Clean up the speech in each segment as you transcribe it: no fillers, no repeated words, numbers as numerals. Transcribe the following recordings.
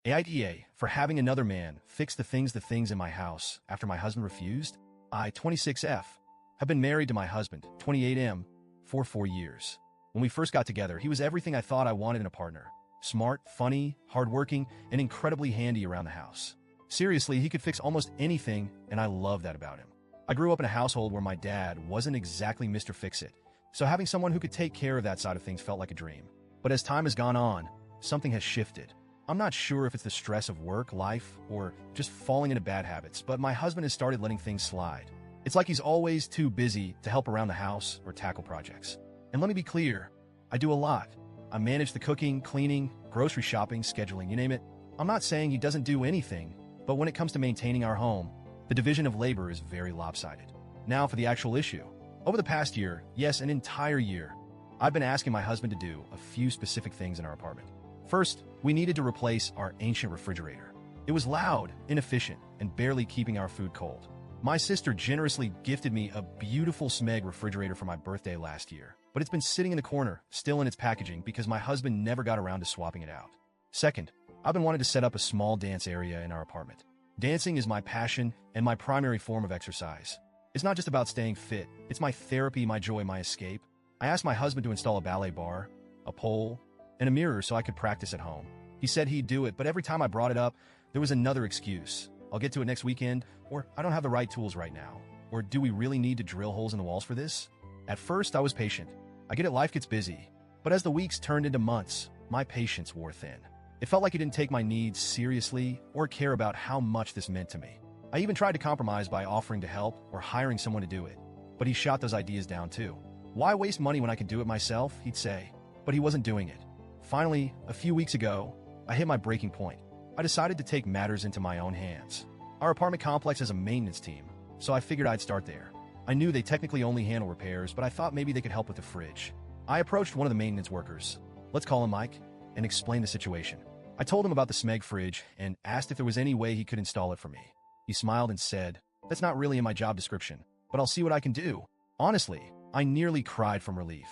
AITA for having another man fix the things in my house after my husband refused. I, 26F, have been married to my husband, 28M, for 4 years. When we first got together, he was everything I thought I wanted in a partner. Smart, funny, hardworking, and incredibly handy around the house. Seriously, he could fix almost anything, and I love that about him. I grew up in a household where my dad wasn't exactly Mr. Fix-It, so having someone who could take care of that side of things felt like a dream. But as time has gone on, something has shifted. I'm not sure if it's the stress of work, life, or just falling into bad habits, but my husband has started letting things slide. It's like he's always too busy to help around the house or tackle projects. And let me be clear, I do a lot. I manage the cooking, cleaning, grocery shopping, scheduling, you name it. I'm not saying he doesn't do anything, but when it comes to maintaining our home, the division of labor is very lopsided. Now for the actual issue. Over the past year, yes, an entire year, I've been asking my husband to do a few specific things in our apartment. First, we needed to replace our ancient refrigerator. It was loud, inefficient, and barely keeping our food cold. My sister generously gifted me a beautiful Smeg refrigerator for my birthday last year, but it's been sitting in the corner, still in its packaging, because my husband never got around to swapping it out. Second, I've been wanting to set up a small dance area in our apartment. Dancing is my passion and my primary form of exercise. It's not just about staying fit, it's my therapy, my joy, my escape. I asked my husband to install a ballet bar, a pole, and a mirror so I could practice at home. He said he'd do it, but every time I brought it up, there was another excuse. I'll get to it next weekend, or I don't have the right tools right now, or do we really need to drill holes in the walls for this? At first, I was patient. I get it, life gets busy. But as the weeks turned into months, my patience wore thin. It felt like he didn't take my needs seriously or care about how much this meant to me. I even tried to compromise by offering to help or hiring someone to do it, but he shot those ideas down too. Why waste money when I can do it myself, he'd say, but he wasn't doing it. Finally, a few weeks ago, I hit my breaking point. I decided to take matters into my own hands. Our apartment complex has a maintenance team, so I figured I'd start there. I knew they technically only handle repairs, but I thought maybe they could help with the fridge. I approached one of the maintenance workers, let's call him Mike, and explained the situation. I told him about the Smeg fridge and asked if there was any way he could install it for me. He smiled and said, "That's not really in my job description, but I'll see what I can do." Honestly, I nearly cried from relief.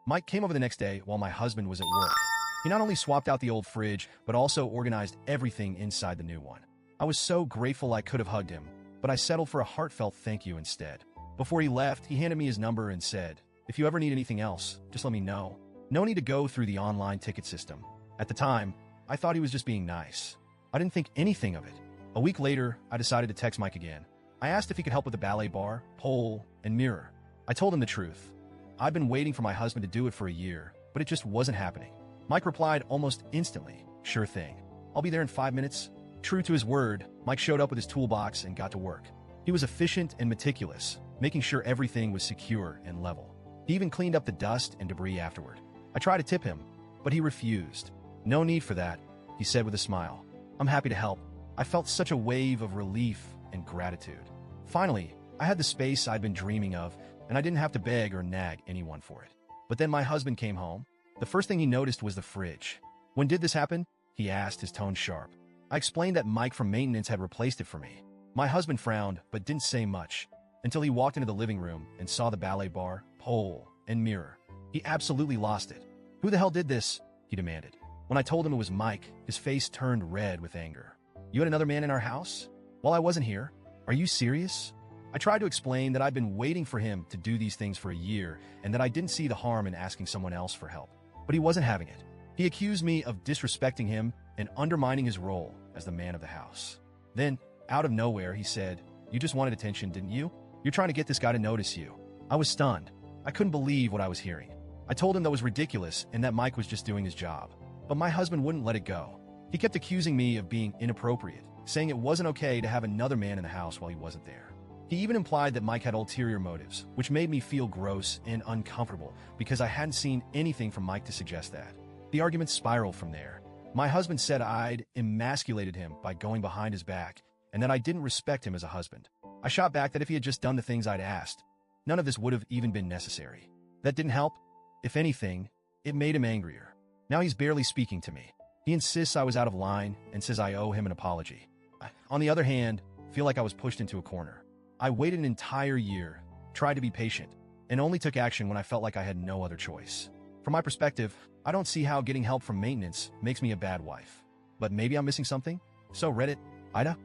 Mike came over the next day while my husband was at work. He not only swapped out the old fridge, but also organized everything inside the new one. I was so grateful I could have hugged him, but I settled for a heartfelt thank you instead. Before he left, he handed me his number and said, "If you ever need anything else, just let me know. No need to go through the online ticket system." At the time, I thought he was just being nice. I didn't think anything of it. A week later, I decided to text Mike again. I asked if he could help with the ballet bar, pole, and mirror. I told him the truth. I've been waiting for my husband to do it for a year, but it just wasn't happening. Mike replied almost instantly, "Sure thing. I'll be there in 5 minutes." True to his word, Mike showed up with his toolbox and got to work. He was efficient and meticulous, making sure everything was secure and level. He even cleaned up the dust and debris afterward. I tried to tip him, but he refused. "No need for that," he said with a smile. "I'm happy to help." I felt such a wave of relief and gratitude. Finally, I had the space I'd been dreaming of, and I didn't have to beg or nag anyone for it. But then my husband came home. The first thing he noticed was the fridge. "When did this happen?" he asked, his tone sharp. I explained that Mike from maintenance had replaced it for me. My husband frowned, but didn't say much, until he walked into the living room and saw the ballet bar, pole, and mirror. He absolutely lost it. "Who the hell did this?" he demanded. When I told him it was Mike, his face turned red with anger. "You had another man in our house? While I wasn't here? Are you serious?" I tried to explain that I'd been waiting for him to do these things for a year and that I didn't see the harm in asking someone else for help. But he wasn't having it. He accused me of disrespecting him and undermining his role as the man of the house. Then, out of nowhere, he said, "You just wanted attention, didn't you? You're trying to get this guy to notice you." I was stunned. I couldn't believe what I was hearing. I told him that was ridiculous and that Mike was just doing his job. But my husband wouldn't let it go. He kept accusing me of being inappropriate, saying it wasn't okay to have another man in the house while he wasn't there. He even implied that Mike had ulterior motives, which made me feel gross and uncomfortable because I hadn't seen anything from Mike to suggest that. The argument spiraled from there. My husband said I'd emasculated him by going behind his back and that I didn't respect him as a husband. I shot back that if he had just done the things I'd asked, none of this would have even been necessary. That didn't help. If anything, it made him angrier. Now he's barely speaking to me. He insists I was out of line and says I owe him an apology. I, on the other hand, feel like I was pushed into a corner. I waited an entire year, tried to be patient, and only took action when I felt like I had no other choice. From my perspective, I don't see how getting help from maintenance makes me a bad wife. But maybe I'm missing something? So Reddit, AITA?